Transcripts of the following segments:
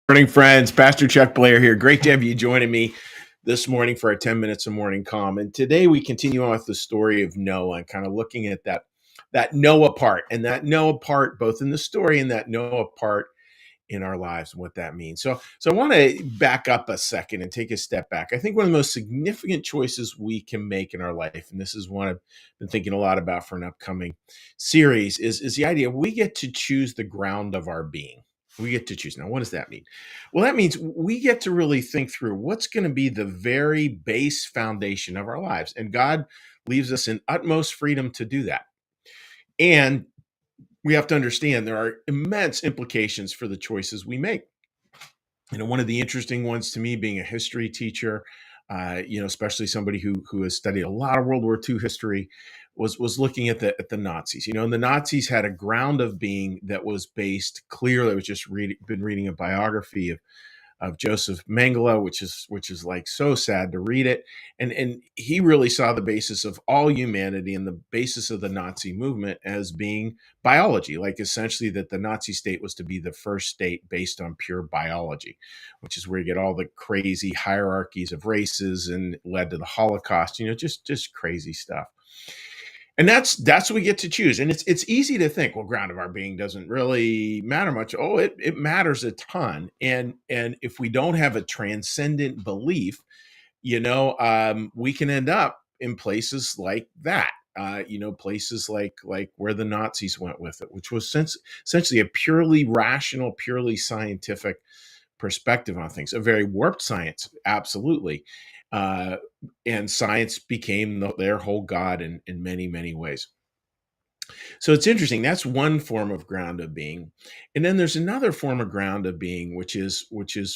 Morning, friends. Pastor Chuck Blair here. Great to have you joining me this morning for our 10 minutes of morning calm. And today we continue on with the story of Noah and kind of looking at that Noah part and that Noah part, both in the story and that Noah part in our lives and what that means. So I want to back up a second and take a step back. I think one of the most significant choices we can make in our life, and this is one I've been thinking a lot about for an upcoming series, is the idea we get to choose the ground of our being. We get to choose. Now, what does that mean? Well, that means we get to really think through what's going to be the very base foundation of our lives. And God leaves us in utmost freedom to do that. And we have to understand there are immense implications for the choices we make. One of the interesting ones to me, being a history teacher, especially somebody who has studied a lot of World War II history, was looking at the Nazis. And the Nazis had a ground of being that was based clearly. I was just been reading a biography of Joseph Mengele, which is like so sad to read it. And he really saw the basis of all humanity and the basis of the Nazi movement as being biology, like essentially that the Nazi state was to be the first state based on pure biology, which is where you get all the crazy hierarchies of races and led to the Holocaust, just crazy stuff. And that's what we get to choose. And it's easy to think, well, ground of our being doesn't really matter much. Oh, it matters a ton. And if we don't have a transcendent belief, we can end up in places like that. Places like where the Nazis went with it, which was essentially a purely rational, purely scientific perspective on things, a very warped science, absolutely. Uh, and science became their whole god in many, many ways. So it's interesting. That's one form of ground of being. And then there's another form of ground of being, which is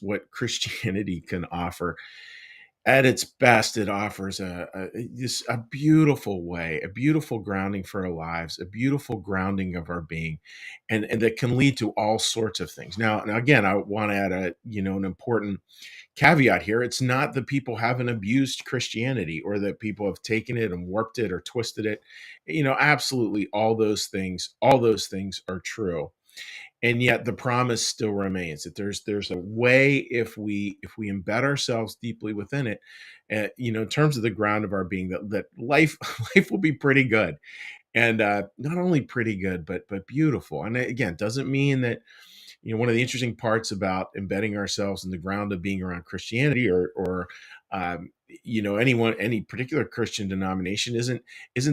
what Christianity can offer. At its best, it offers a beautiful way, a beautiful grounding for our lives, a beautiful grounding of our being, and that can lead to all sorts of things. Now again, I want to add an important caveat here. It's not that people haven't abused Christianity or that people have taken it and warped it or twisted it. Absolutely, all those things are true, and yet the promise still remains that there's a way, if we embed ourselves deeply within it, in terms of the ground of our being, that life life will be pretty good, and not only pretty good but beautiful. And again, doesn't mean that, one of the interesting parts about embedding ourselves in the ground of being around Christianity or any particular Christian denomination isn't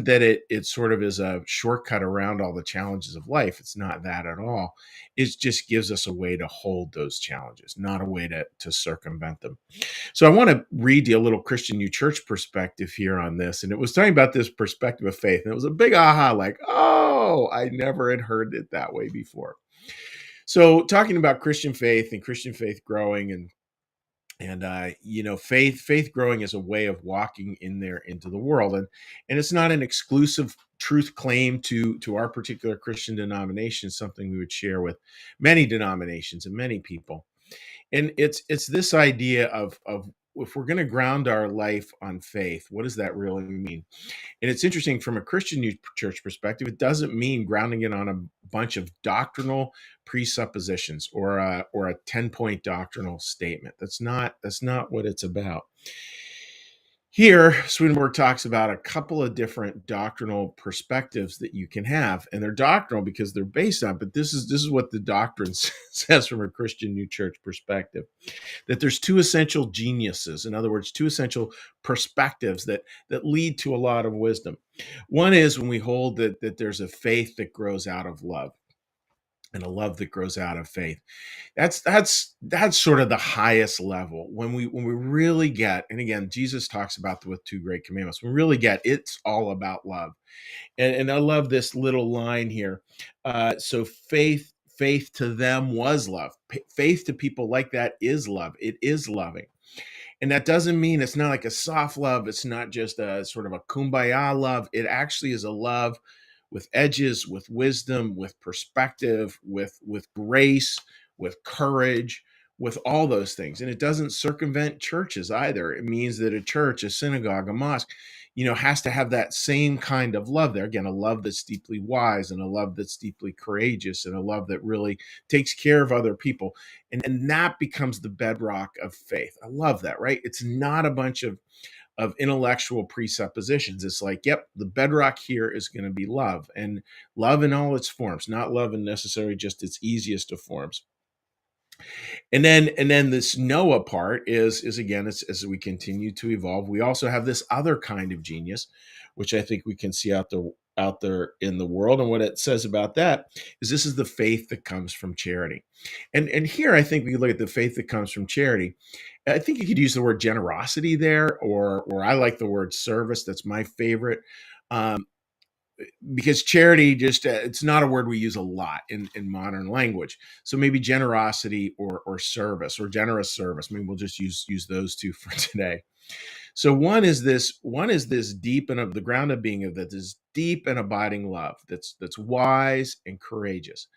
that it sort of is a shortcut around all the challenges of life. It's not that at all. It just gives us a way to hold those challenges, not a way to circumvent them. So I want to read you a little Christian New Church perspective here on this. And it was talking about this perspective of faith. And it was a big aha, like, oh, I never had heard it that way before. So talking about Christian faith and Christian faith growing and faith growing as a way of walking in there into the world, and it's not an exclusive truth claim to our particular Christian denomination. It's something we would share with many denominations and many people. And it's this idea of if we're going to ground our life on faith, what does that really mean? And it's interesting from a Christian New Church perspective, it doesn't mean grounding it on a bunch of doctrinal presuppositions or a 10-point doctrinal statement. That's not what it's about. Here, Swedenborg talks about a couple of different doctrinal perspectives that you can have, and they're doctrinal because they're based on. But this is what the doctrine says from a Christian New Church perspective: that there's two essential geniuses, in other words, two essential perspectives that lead to a lot of wisdom. One is when we hold that there's a faith that grows out of love, and a love that grows out of faith. That's sort of the highest level when we really get. And again, Jesus talks about the with two great commandments. We really get it's all about love. And I love this little line here. So faith to them was love. Faith to people like that is love. It is loving. And that doesn't mean it's not like a soft love. It's not just a sort of a kumbaya love. It actually is a love with edges, with wisdom, with perspective, with grace, with courage, with all those things. And it doesn't circumvent churches either. It means that a church, a synagogue, a mosque, has to have that same kind of love there. Again, a love that's deeply wise, and a love that's deeply courageous, and a love that really takes care of other people. And that becomes the bedrock of faith. I love that, right? It's not a bunch of intellectual presuppositions. It's like, yep, the bedrock here is going to be love, and love in all its forms, not love in necessarily just its easiest of forms. And then this Noah part is again, as we continue to evolve, we also have this other kind of genius, which I think we can see out there in the world. And what it says about that is, this is the faith that comes from charity. And here I think we look at the faith that comes from charity. I think you could use the word generosity there, or I like the word service. That's my favorite. Um, because charity, just it's not a word we use a lot in modern language. So maybe generosity, or service, or generous service. Maybe we'll just use those two for today. So one is this deep and of the ground of being of that is deep and abiding love, that's wise and courageous.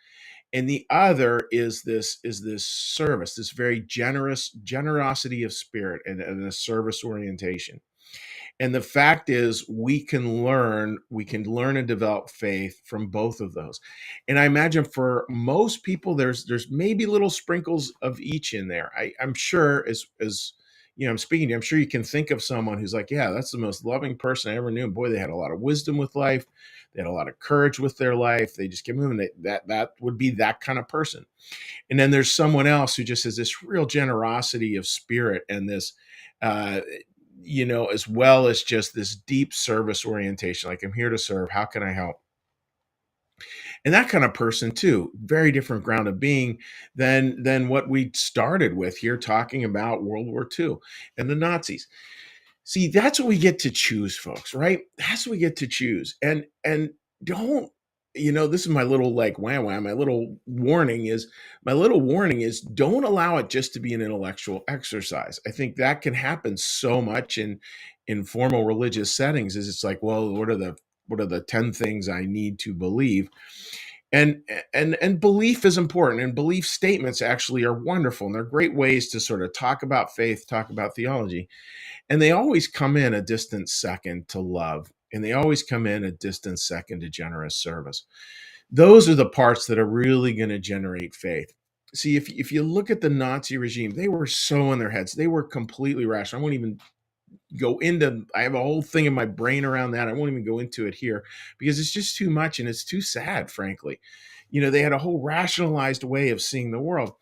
And the other is this service, this very generous generosity of spirit, and a service orientation. And the fact is, we can learn and develop faith from both of those. And I imagine for most people, there's maybe little sprinkles of each in there. I'm sure, as I'm speaking to you, I'm sure you can think of someone who's like, yeah, that's the most loving person I ever knew. And boy, they had a lot of wisdom with life. They had a lot of courage with their life. They just kept moving. That would be that kind of person. And then there's someone else who just has this real generosity of spirit, and this, uh, as well as just this deep service orientation. Like, I'm here to serve. How can I help? And that kind of person too, very different ground of being than what we started with here, talking about World War II and the Nazis. See, that's what we get to choose, folks, right? That's what we get to choose. And don't, this is my little, like, wham wham, my little warning is don't allow it just to be an intellectual exercise. I think that can happen so much in formal religious settings. Is it's like, well, what are the 10 things I need to believe? And belief is important, and belief statements actually are wonderful, and they're great ways to sort of talk about faith, talk about theology. And they always come in a distant second to love, and they always come in a distant second to generous service. Those are the parts that are really going to generate faith. See, if you look at the Nazi regime, they were so in their heads. They were completely rational. I won't even go into, I have a whole thing in my brain around that. I won't even go into it here because it's just too much, and it's too sad, frankly. They had a whole rationalized way of seeing the world,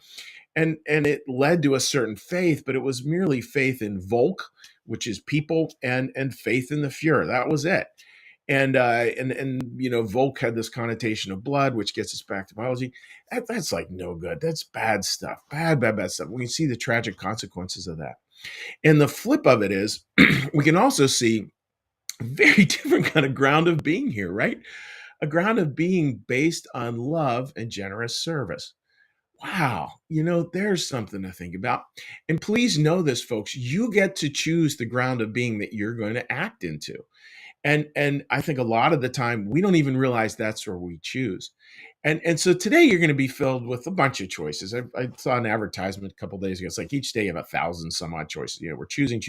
and it led to a certain faith, but it was merely faith in Volk, which is people, and faith in the Fuhrer. That was it. And Volk had this connotation of blood, which gets us back to biology. That's like no good. That's bad stuff. Bad stuff. We can see the tragic consequences of that. And the flip of it is, we can also see a very different kind of ground of being here, right? A ground of being based on love and generous service. Wow, there's something to think about. And please know this, folks, you get to choose the ground of being that you're going to act into. And I think a lot of the time we don't even realize that's where we choose. And so today you're going to be filled with a bunch of choices. I saw an advertisement a couple days ago. It's like each day you have 1,000 some odd choices. We're choosing.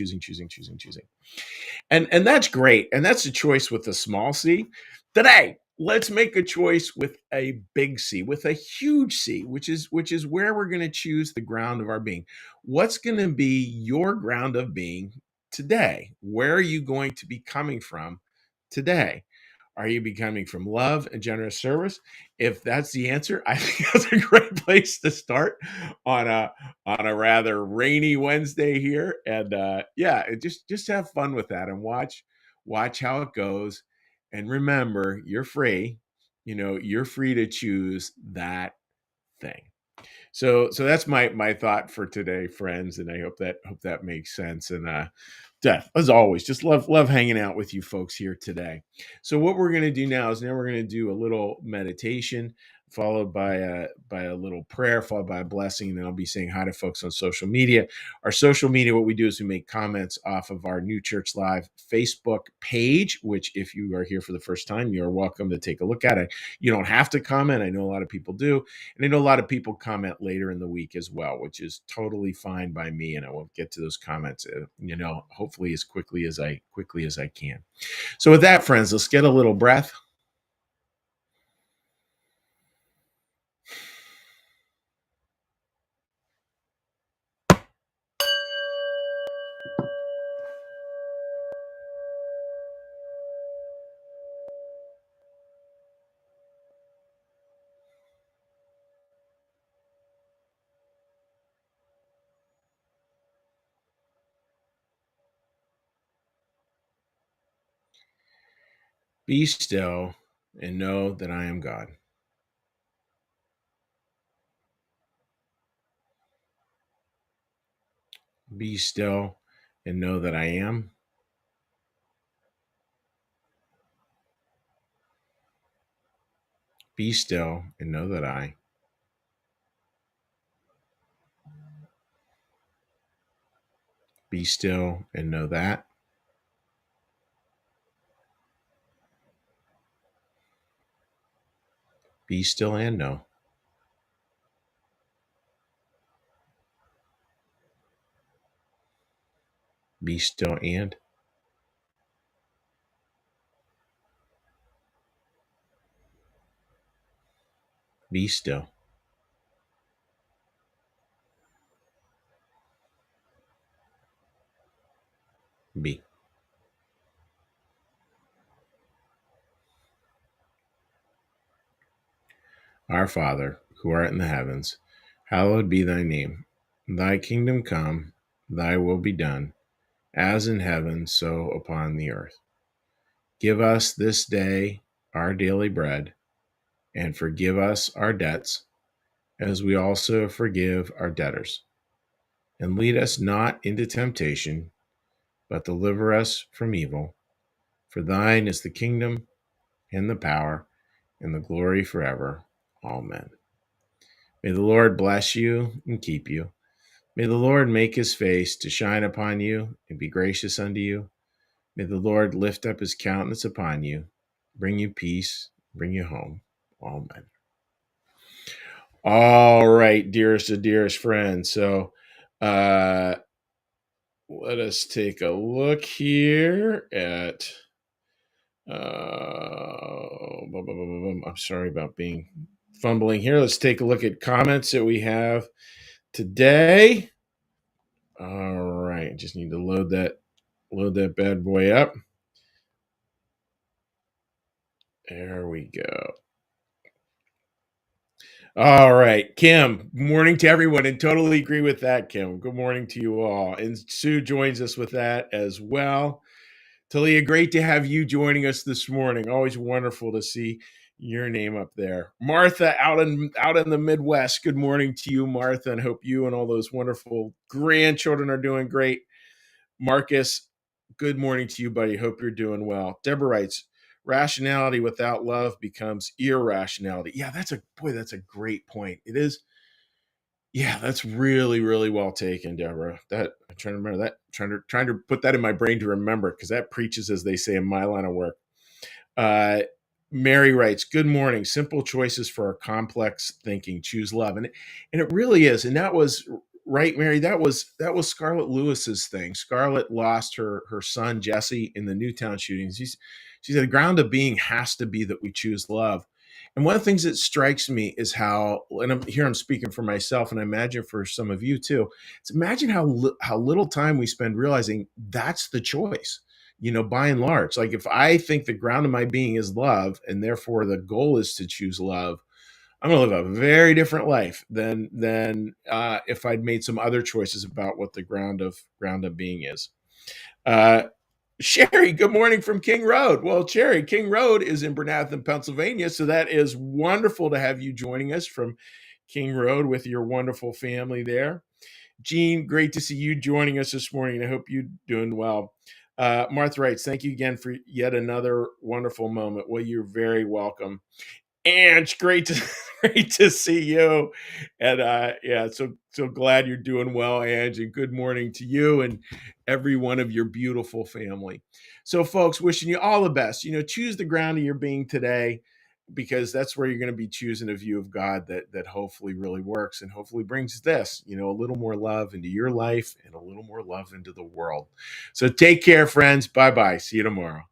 And that's great. And that's a choice with a small c. Today, let's make a choice with a big C, with a huge C, which is where we're going to choose the ground of our being. What's going to be your ground of being today? Where are you going to be coming from today? Are you becoming from love and generous service? If that's the answer, I think that's a great place to start on a rather rainy Wednesday here. And yeah, just have fun with that, and watch how it goes. And remember, you're free. You're free to choose that thing. So that's my thought for today, friends, and I hope that makes sense. And Death, as always, just love hanging out with you folks here today. So what we're going to do now is we're going to do a little meditation. followed by a little prayer, followed by a blessing, and then I'll be saying hi to folks on social media. Our social media, what we do is we make comments off of our New Church Live Facebook page, which if you are here for the first time, you're welcome to take a look at it. You don't have to comment. I know a lot of people do, and I know a lot of people comment later in the week as well, which is totally fine by me, and I will get to those comments, hopefully as quickly as I can. So with that, friends, let's get a little breath. Be still and know that I am God. Be still and know that I am. Be still and know that I. Be still and know that. Be still and know. Be still and. Be still. Be. Our Father, who art in the heavens, hallowed be thy name. Thy kingdom come, thy will be done, as in heaven, so upon the earth. Give us this day our daily bread, and forgive us our debts, as we also forgive our debtors. And lead us not into temptation, but deliver us from evil. For thine is the kingdom, and the power, and the glory forever. Amen. May the Lord bless you and keep you. May the Lord make his face to shine upon you and be gracious unto you. May the Lord lift up his countenance upon you, bring you peace, bring you home. Amen. All right, dearest of dearest friends. So let us take a look here at I'm sorry about being fumbling here. Let's take a look at comments that we have today. All right, just need to load that bad boy up. There we go. All right, Kim, morning to everyone, and totally agree with that, Kim. Good morning to you all. And Sue joins us with that as well. Talia, great to have you joining us this morning. Always wonderful to see your name up there. Martha out in the Midwest. Good morning to you, Martha, and hope you and all those wonderful grandchildren are doing great. Marcus, good morning to you, buddy. Hope you're doing well. Deborah writes, rationality without love becomes irrationality. Yeah, that's a great point. It is. Yeah, that's really, really well taken, Deborah. That I'm trying to remember that. Trying to put that in my brain to remember, because that preaches, as they say in my line of work. Mary writes, "Good morning. Simple choices for our complex thinking. Choose love," and it really is. And that was right, Mary. That was Scarlett Lewis's thing. Scarlett lost her son Jesse in the Newtown shootings. She said the ground of being has to be that we choose love. And one of the things that strikes me is how, and I'm speaking for myself, and I imagine for some of you too. It's imagine how little time we spend realizing that's the choice. By and large, like if I think the ground of my being is love, and therefore the goal is to choose love, I'm going to live a very different life than if I'd made some other choices about what the ground of being is. Sherry, good morning from King Road. Well, Sherry, King Road is in Bernathen, Pennsylvania, so that is wonderful to have you joining us from King Road with your wonderful family there. Jean, great to see you joining us this morning. I hope you're doing well. Martha writes, thank you again for yet another wonderful moment. Well, you're very welcome. Ange, great to great to see you. And yeah, so glad you're doing well, Ange, and good morning to you and every one of your beautiful family. So, folks, wishing you all the best. Choose the ground of your being today, because that's where you're going to be choosing a view of God that hopefully really works and hopefully brings this, a little more love into your life and a little more love into the world. So take care, friends. Bye bye. See you tomorrow.